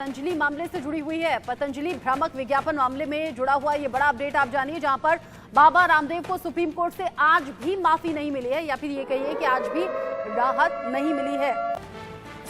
पतंजलि मामले से जुड़ी हुई है। पतंजलि भ्रामक विज्ञापन मामले में जुड़ा हुआ ये बड़ा अपडेट आप जानिए, जहां पर बाबा रामदेव को सुप्रीम कोर्ट से आज भी माफी नहीं मिली है, या फिर ये कहिए कि आज भी राहत नहीं मिली है।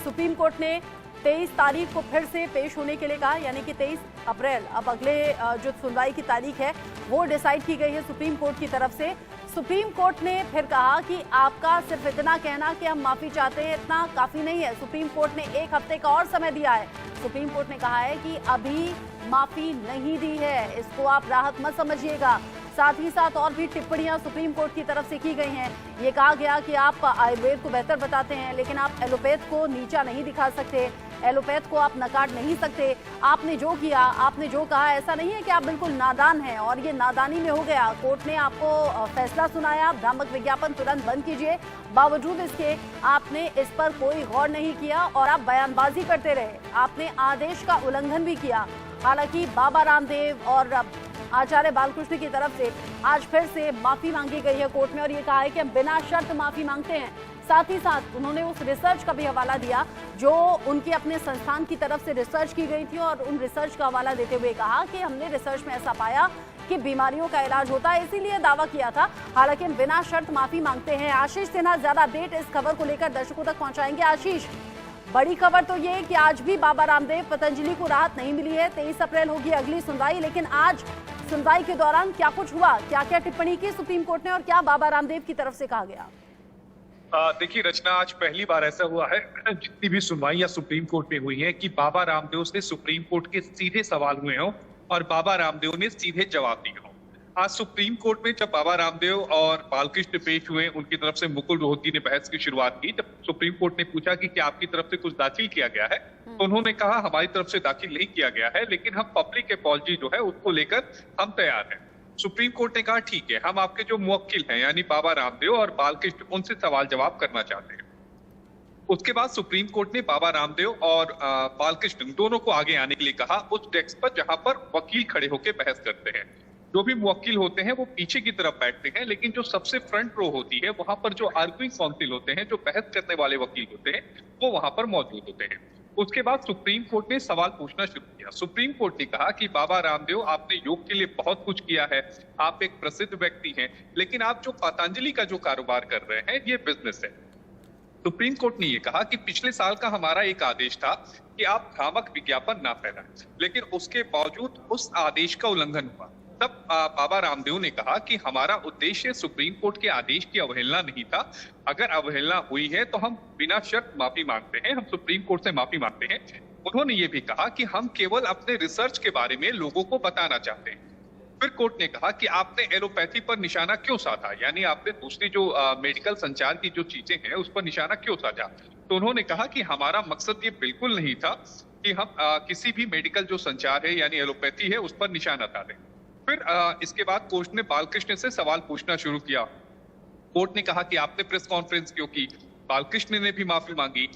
सुप्रीम कोर्ट ने 23 तारीख को फिर से पेश होने के लिए कहा, यानी कि 23 अप्रैल। अब अगले जो सुनवाई की तारीख है वो डिसाइड की गई है सुप्रीम कोर्ट की तरफ से। सुप्रीम कोर्ट ने फिर कहा कि आपका सिर्फ इतना कहना कि हम माफी चाहते हैं इतना काफी नहीं है। सुप्रीम कोर्ट ने 1 हफ्ते का और समय दिया है। सुप्रीम कोर्ट ने कहा है कि अभी माफी नहीं दी है, इसको आप राहत मत समझिएगा। साथ ही साथ और भी टिप्पणियां सुप्रीम कोर्ट की तरफ से की गई हैं। ये कहा गया कि आप आयुर्वेद को बेहतर बताते हैं, लेकिन आप एलोपैथ को नीचा नहीं दिखा सकते, एलोपैथ को आप नकार नहीं सकते। आपने जो किया, आपने जो कहा, ऐसा नहीं है कि आप बिल्कुल नादान हैं और ये नादानी में हो गया। कोर्ट ने आपको फैसला सुनाया, भ्रामक विज्ञापन तुरंत बंद कीजिए। बावजूद इसके आपने इस पर कोई गौर नहीं किया और आप बयानबाजी करते रहे। आपने आदेश का उल्लंघन भी किया। हालांकि बाबा रामदेव और आचार्य बालकृष्ण की तरफ से आज फिर से माफी मांगी गई है कोर्ट में, और ये कहा है कि हम बिना शर्त माफी मांगते हैं। साथ ही साथ उन्होंने उस रिसर्च का भी हवाला दिया जो उनके अपने संस्थान की तरफ से रिसर्च की गई थी, और उन रिसर्च का हवाला देते हुए कहा कि हमने रिसर्च में ऐसा पाया कि बीमारियों का इलाज होता है, इसीलिए दावा किया था। हालांकि हम बिना शर्त माफी मांगते हैं। आशीष सिन्हा ज्यादा अपडेट इस खबर को लेकर दर्शकों तक पहुंचाएंगे। आशीष, बड़ी खबर तो ये कि आज भी बाबा रामदेव पतंजलि को राहत नहीं मिली है। 23 अप्रैल होगी अगली सुनवाई, लेकिन आज सुनवाई के दौरान क्या कुछ हुआ, क्या क्या टिप्पणी की सुप्रीम कोर्ट ने और क्या बाबा रामदेव की तरफ से कहा गया? देखिए रचना, आज पहली बार ऐसा हुआ है जितनी भी सुनवाई सुप्रीम कोर्ट में हुई है कि बाबा रामदेव से सुप्रीम कोर्ट के सीधे सवाल हुए हों और बाबा रामदेव ने सीधे जवाब दिए हों। आज सुप्रीम कोर्ट में जब बाबा रामदेव और बालकृष्ण पेश हुए, उनकी तरफ से मुकुल रोहतगी ने बहस की शुरुआत की। जब सुप्रीम कोर्ट ने पूछा कि क्या आपकी तरफ से कुछ दाखिल किया गया है, तो उन्होंने कहा हमारी तरफ से दाखिल नहीं किया गया है, लेकिन हम पब्लिक अपॉलजी जो है उसको लेकर हम तैयार हैं। सुप्रीम कोर्ट ने कहा ठीक है, हम आपके जो मुवक्किल हैं यानी बाबा रामदेव और बालकृष्ण, उनसे सवाल जवाब करना चाहते हैं। उसके बाद सुप्रीम कोर्ट ने बाबा रामदेव और बालकृष्ण दोनों को आगे आने के लिए कहा उस डेस्क पर जहां पर वकील खड़े होकर बहस करते हैं। जो भी मुवक्किल होते हैं वो पीछे की तरफ बैठते हैं, लेकिन जो सबसे फ्रंट रो होती है वहां पर जो आर्ग्यूइंग काउंसिल होते हैं, जो बहस करने वाले वकील होते हैं, वो वहां पर मौजूद होते हैं। उसके बाद सुप्रीम कोर्ट ने सवाल पूछना शुरू किया। सुप्रीम कोर्ट ने कहा कि बाबा रामदेव, आपने योग के लिए बहुत कुछ किया है, आप एक प्रसिद्ध व्यक्ति हैं, लेकिन आप जो पतंजलि का जो कारोबार कर रहे हैं ये बिजनेस है। सुप्रीम कोर्ट ने ये कहा कि पिछले साल का हमारा एक आदेश था कि आप भ्रामक विज्ञापन ना फैलाएं, लेकिन उसके बावजूद उस आदेश का उल्लंघन हुआ। तब बाबा रामदेव ने कहा कि हमारा उद्देश्य सुप्रीम कोर्ट के आदेश की अवहेलना नहीं था। अगर अवहेलना हुई है तो हम बिना शर्त माफी मांगते हैं, हम सुप्रीम कोर्ट से माफी मांगते हैं। उन्होंने ये भी कहा कि हम केवल अपने रिसर्च के बारे में लोगों को बताना चाहते हैं। फिर कोर्ट ने कहा कि आपने एलोपैथी पर निशाना क्यों साधा, यानी आपने दूसरी जो मेडिकल संचार की जो चीजें हैं उस पर निशाना क्यों साधा। तो उन्होंने कहा कि हमारा मकसद ये बिल्कुल नहीं था कि हम किसी भी मेडिकल जो संचार है यानी एलोपैथी है उस पर निशाना साधें। फिर इसके बाद कोर्ट ने बालकृष्ण से सवाल पूछना शुरू किया। कोर्ट ने कहा कि आपने प्रेस कॉन्फ्रेंस क्यों की, बालकृष्ण ने भी माफी मांगी,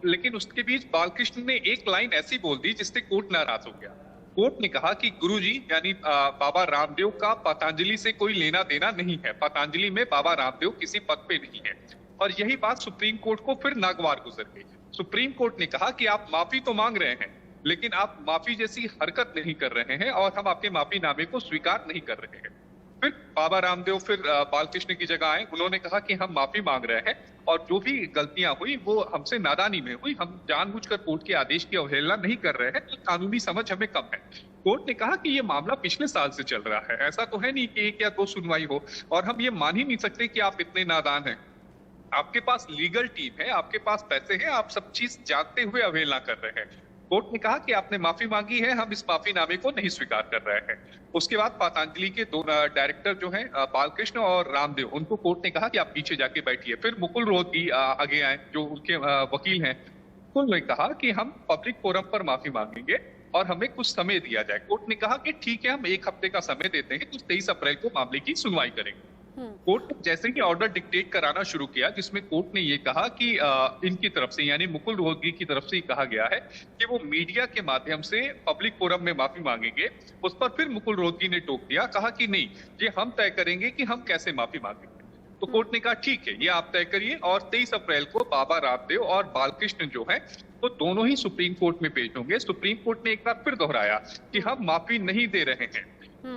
लेकिन उसके बीच बालकृष्ण ने एक लाइन ऐसी बोल दी जिससे कोर्ट नाराज हो गया। कोर्ट ने कहा कि गुरुजी यानी बाबा रामदेव का पतंजलि से कोई लेना देना नहीं है, पतंजलि में बाबा रामदेव किसी पद पे नहीं है। और यही बात सुप्रीम कोर्ट को फिर नागवार गुजर गई। सुप्रीम कोर्ट ने कहा कि आप माफी तो मांग रहे हैं, लेकिन आप माफी जैसी हरकत नहीं कर रहे हैं और हम आपके माफीनामे को स्वीकार नहीं कर रहे हैं। फिर बाबा रामदेव फिर बालकृष्ण की जगह आए। उन्होंने कहा कि हम माफी मांग रहे हैं और जो भी गलतियां हुई वो हमसे नादानी में हुई, हम जानबूझकर कोर्ट के आदेश की अवहेलना नहीं कर रहे हैं, कानूनी समझ हमें कम है। कोर्ट ने कहा कि ये मामला पिछले साल से चल रहा है, ऐसा तो है नहीं कि 1 या 2 सुनवाई हो, और हम ये मान ही नहीं सकते कि आप इतने नादान हैं। आपके पास लीगल टीम है, आपके पास पैसे हैं, आप सब चीज जानते हुए अवहेलना कर रहे हैं। कोर्ट ने कहा कि आपने माफी मांगी है, हम इस माफीनामे को नहीं स्वीकार कर रहे हैं। उसके बाद पतंजलि के 2 डायरेक्टर जो हैं बालकृष्ण और रामदेव, उनको कोर्ट ने कहा कि आप पीछे जाके बैठिए। फिर मुकुल रोहतगी आगे आए जो उनके वकील हैं। उन्होंने कहा कि हम पब्लिक फोरम पर माफी मांगेंगे और हमें कुछ समय दिया जाए। कोर्ट ने कहा कि ठीक है, हम 1 हफ्ते का समय देते हैं, तो 23 अप्रैल को मामले की सुनवाई करेंगे। कोर्ट ने जैसे ही ऑर्डर डिक्टेट कराना शुरू किया, जिसमें कोर्ट ने ये कहा कि इनकी तरफ से यानी मुकुल रोहतगी की तरफ से कहा गया है कि वो मीडिया के माध्यम से पब्लिक फोरम में माफी मांगेंगे। उस पर फिर मुकुल रोहतगी ने टोक दिया, कहा कि नहीं, ये हम तय करेंगे कि हम कैसे माफी मांगेंगे। तो कोर्ट ने कहा ठीक है, ये आप तय करिए और 23 अप्रैल को बाबा रामदेव और बालकृष्ण जो है वो दोनों ही सुप्रीम कोर्ट में पेश होंगे। सुप्रीम कोर्ट ने एक बार फिर दोहराया कि हम माफी नहीं दे रहे हैं।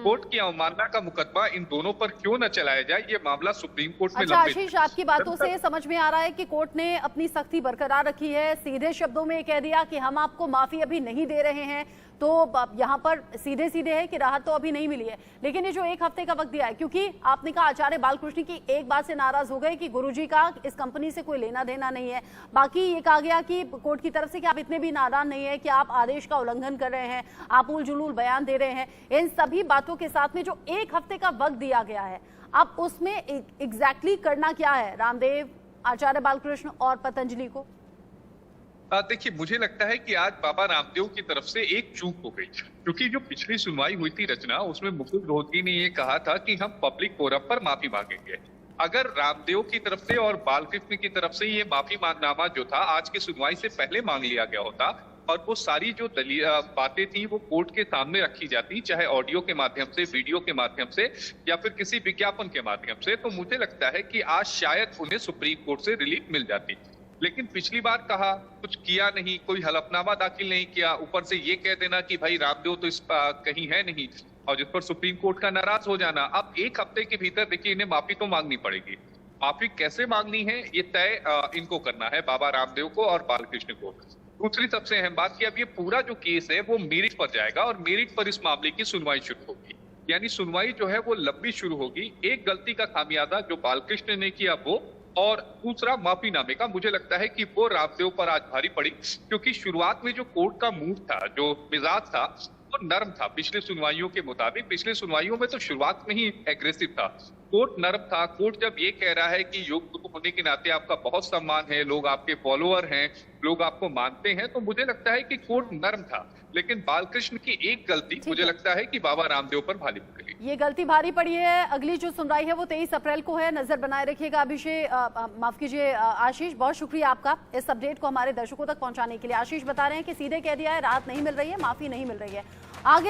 कोर्ट की अवमानना का मुकदमा इन दोनों पर क्यों न चलाया जाए, ये मामला सुप्रीम कोर्ट में अच्छा लंबित आशीष, आपकी बातों से समझ में आ रहा है कि कोर्ट ने अपनी सख्ती बरकरार रखी है, सीधे शब्दों में कह दिया कि हम आपको माफी अभी नहीं दे रहे हैं। तो यहाँ पर सीधे सीधे है कि राहत तो अभी नहीं मिली है, लेकिन ये जो एक हफ्ते का वक्त दिया है, क्योंकि आपने कहा आचार्य बालकृष्ण की एक बात से नाराज हो गए कि गुरुजी का इस कंपनी से कोई लेना देना नहीं है। बाकी ये कहा गया कि कोर्ट की तरफ से कि आप इतने भी नादान नहीं है कि आप आदेश का उल्लंघन कर रहे हैं, आप उल जुलूल बयान दे रहे हैं। इन सभी बातों के साथ में जो एक हफ्ते का वक्त दिया गया है, अब उसमें एग्जैक्टली करना क्या है रामदेव, आचार्य बालकृष्ण और पतंजलि को? देखिए, मुझे लगता है कि आज बाबा रामदेव की तरफ से एक चूक हो गई, क्योंकि जो पिछली सुनवाई हुई थी रचना, उसमें मुकुल रोहतगी ने ये कहा था कि हम पब्लिक फोरम पर माफी मांगेंगे। अगर रामदेव की तरफ से और बालकृष्ण की तरफ से ये माफी मांगनामा जो था आज की सुनवाई से पहले मांग लिया गया होता और वो सारी जो बातें थी वो कोर्ट के सामने रखी जाती, चाहे ऑडियो के माध्यम से, वीडियो के माध्यम से या फिर किसी विज्ञापन के माध्यम से, तो मुझे लगता है कि आज शायद उन्हें सुप्रीम कोर्ट से रिलीफ मिल जाती। लेकिन पिछली बार कहा, कुछ किया नहीं, कोई हलफनामा दाखिल नहीं किया, ऊपर से ये कह देना कि भाई रामदेव तो इस कहीं है नहीं, और जिस पर सुप्रीम कोर्ट का नाराज हो जाना। अब एक हफ्ते के भीतर देखिए इन्हें माफी तो मांगनी पड़ेगी। माफी कैसे मांगनी है ये तय इनको करना है, बाबा रामदेव को और बालकृष्ण को। दूसरी सबसे अहम बात कि अब ये पूरा जो केस है वो मेरिट पर जाएगा और मेरिट पर इस मामले की सुनवाई शुरू होगी, यानी सुनवाई जो है वो लंबी शुरू होगी। एक गलती का खामियाजा जो बालकृष्ण ने किया वो, और दूसरा माफीनामे का, मुझे लगता है कि वो रामदेव पर आज भारी पड़ी, क्योंकि शुरुआत में जो कोर्ट का मूड था, जो मिजाज था, वो नरम था। पिछले सुनवाइयों के मुताबिक पिछले सुनवाइयों में तो शुरुआत में ही एग्रेसिव था, कोर्ट नरम था। कोर्ट जब ये कह रहा है कि योग गुरु होने के नाते आपका बहुत सम्मान है, लोग आपके फॉलोअर हैं, लोग आपको मानते हैं, तो मुझे लगता है कि कोर्ट नरम था। लेकिन बालकृष्ण की एक गलती मुझे लगता है कि बाबा रामदेव पर भारी पड़ी। ये गलती भारी पड़ी है। अगली जो सुनवाई है वो 23 अप्रैल को है, नजर बनाए रखिएगा। अभिषेक, माफ कीजिए आशीष, बहुत शुक्रिया आपका इस अपडेट को हमारे दर्शकों तक पहुंचाने के लिए। आशीष बता रहे हैं कि सीधे कह दिया है राहत नहीं मिल रही है, माफी नहीं मिल रही है। आगे